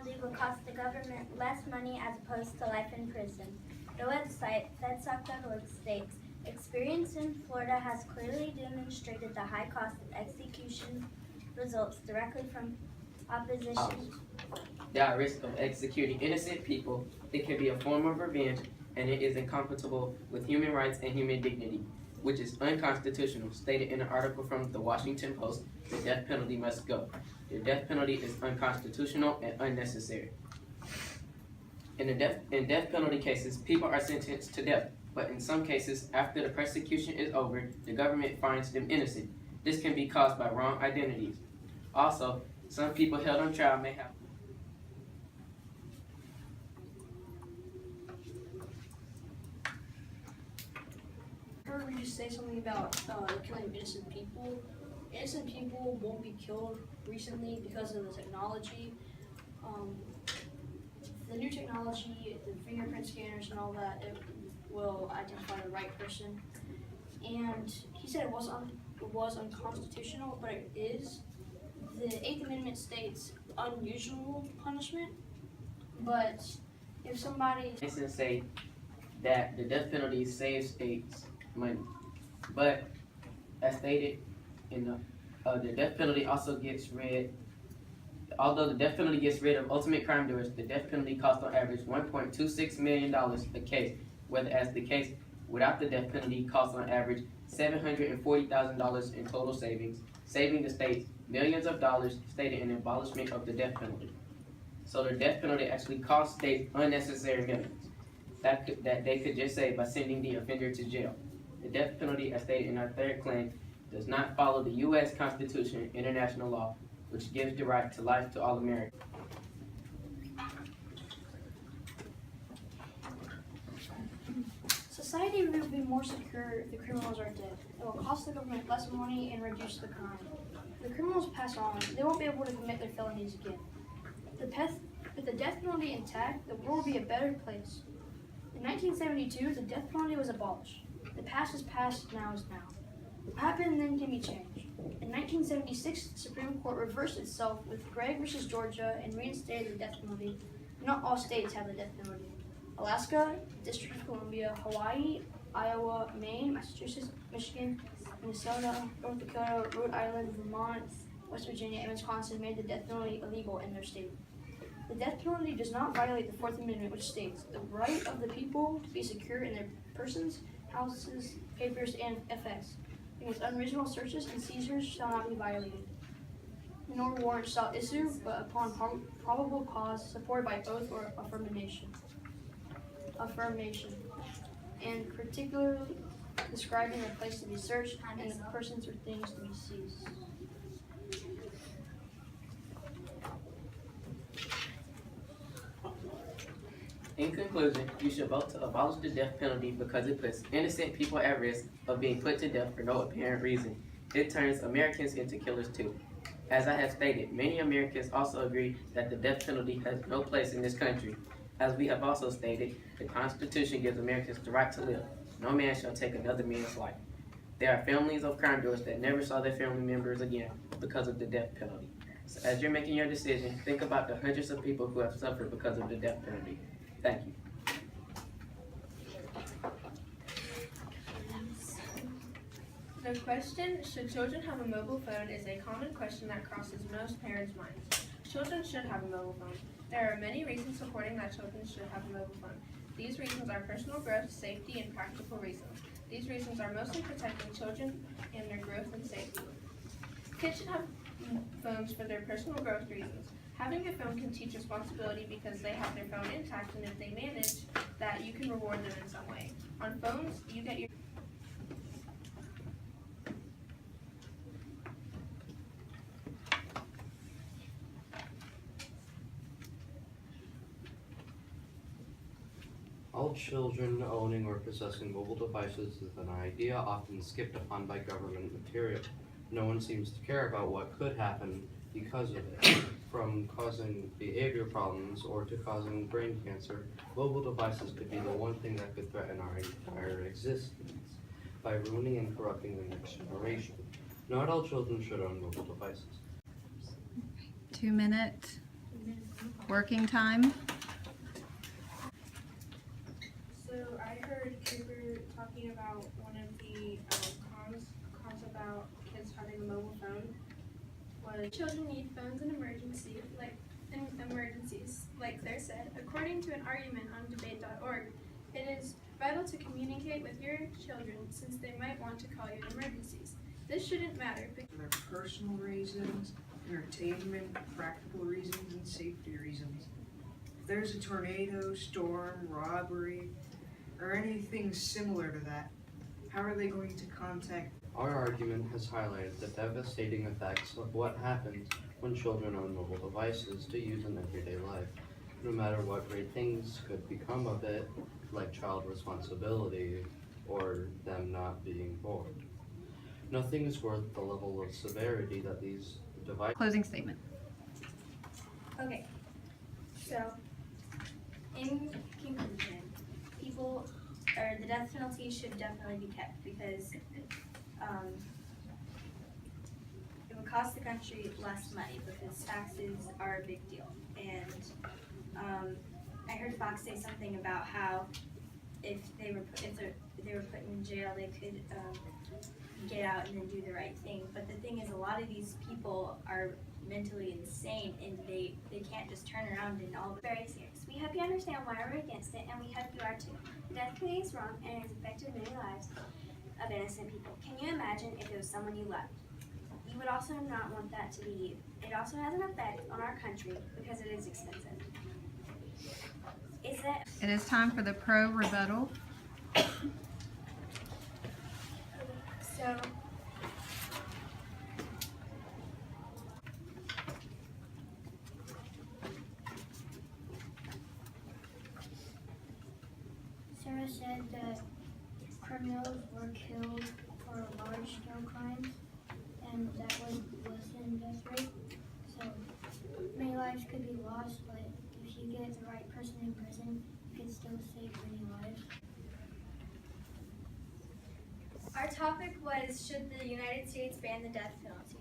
penalty will cost the government less money as opposed to life in prison. The website, fedsoc.org, states, experience in Florida has clearly demonstrated the high cost of execution results directly from opposition. There are risks of executing innocent people. It can be a form of revenge, and it is incompatible with human rights and human dignity, which is unconstitutional, stated in an article from the Washington Post. The death penalty must go. The death penalty is unconstitutional and unnecessary. In death penalty cases, people are sentenced to death, but in some cases, after the persecution is over, the government finds them innocent. This can be caused by wrong identities. Also, some people held on trial may have I heard me just say something about killing innocent people. Innocent people won't be killed recently because of the technology. The new technology, the fingerprint scanners and all that, it will identify the right person. And he said it was unconstitutional, but it is. The 8th Amendment states unusual punishment, but if somebody instance say that the death penalty saves states money, but as stated in the death penalty also gets rid. Although the death penalty gets rid of ultimate crime doers, the death penalty costs on average $1.26 million a case, whereas the case without the death penalty costs on average $740,000 in total savings, saving the states millions of dollars, stated in the abolishment of the death penalty. So the death penalty actually costs states unnecessary millions that they could just save by sending the offender to jail. The death penalty, as stated in our third claim, does not follow the U.S. Constitution and international law, which gives the right to life to all Americans. society will be more secure if the criminals are dead. It will cost the government less money and reduce the crime. If the criminals pass on, they won't be able to commit their felonies again. With the death penalty intact, the world will be a better place. In 1972, the death penalty was abolished. The past is past, now is now. What happened then can be changed. In 1976, the Supreme Court reversed itself with Gregg versus Georgia and reinstated the death penalty. Not all states have the death penalty. Alaska, District of Columbia, Hawaii, Iowa, Maine, Massachusetts, Michigan, Minnesota, North Dakota, Rhode Island, Vermont, West Virginia, and Wisconsin made the death penalty illegal in their state. The death penalty does not violate the 4th Amendment, which states the right of the people to be secure in their persons, houses, papers, and effects. Against unreasonable searches and seizures shall not be violated, nor warrant shall issue, but upon probable cause, supported by oath or affirmation, and particularly describing the place to be searched and the persons or things to be seized. In conclusion, you should vote to abolish the death penalty because it puts innocent people at risk of being put to death for no apparent reason. It turns Americans into killers too. As I have stated, many Americans also agree that the death penalty has no place in this country. As we have also stated, the Constitution gives Americans the right to live. No man shall take another man's life. There are families of crime doers that never saw their family members again because of the death penalty. So as you're making your decision, think about the hundreds of people who have suffered because of the death penalty. Thank you. The question, should children have a mobile phone, is a common question that crosses most parents' minds. Children should have a mobile phone. There are many reasons supporting that children should have a mobile phone. These reasons are personal growth, safety, and practical reasons. These reasons are mostly protecting children and their growth and safety. Kids should have phones for their personal growth reasons. Having a phone can teach responsibility because they have their phone intact, and if they manage that, you can reward them in some way. On phones, you get your All children owning or possessing mobile devices is an idea often skipped upon by government material. No one seems to care about what could happen because of it. From causing behavior problems or to causing brain cancer, mobile devices could be the one thing that could threaten our entire existence by ruining and corrupting the next generation. Not all children should own mobile devices. 2 minutes. working time. So I heard Cooper talking about one of the cons about kids having a mobile phone was Children need phones in emergencies, like Claire said. According to an argument on debate.org, it is vital to communicate with your children since they might want to call you in emergencies. This shouldn't matter. For their personal reasons, entertainment, practical reasons, and safety reasons. If there's a tornado, storm, robbery, or anything similar to that, how are they going to contact? Our argument has highlighted the devastating effects of what happens when children own mobile devices to use in everyday life. No matter what great things could become of it, like child responsibility or them not being bored. Nothing is worth the level of severity that these devices. Closing statement. Okay, so in conclusion, the death penalty should definitely be kept because it would cost the country less money because taxes are a big deal. And I heard Fox say something about how if they were put in jail, they could get out and then do the right thing. But the thing is, a lot of these people are mentally insane and they can't just turn around and all. Very serious. We hope you understand why we're against it, and we hope you are too. The death penalty is wrong and it has affected many lives of innocent people. Can you imagine if it was someone you loved? You would also not want that to be you. It also has an effect on our country because it is expensive. Is that It is time for the pro rebuttal. So Sarah said that criminals were killed for large-scale crimes, and that would lessen death rate. So many lives could be lost, but if you get the right person in prison, you can still save many lives. our topic was, should the United States ban the death penalty?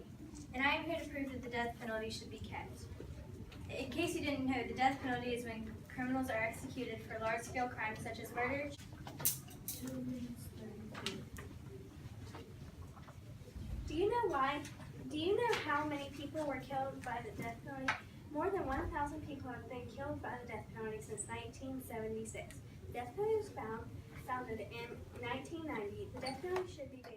And I am here to prove that the death penalty should be kept. In case you didn't know, the death penalty is when criminals are executed for large-scale crimes such as murder. Do you know why? Do you know how many people were killed by the death penalty? More than 1,000 people have been killed by the death penalty since 1976. The death penalty was founded in 1990. The death penalty should be banned.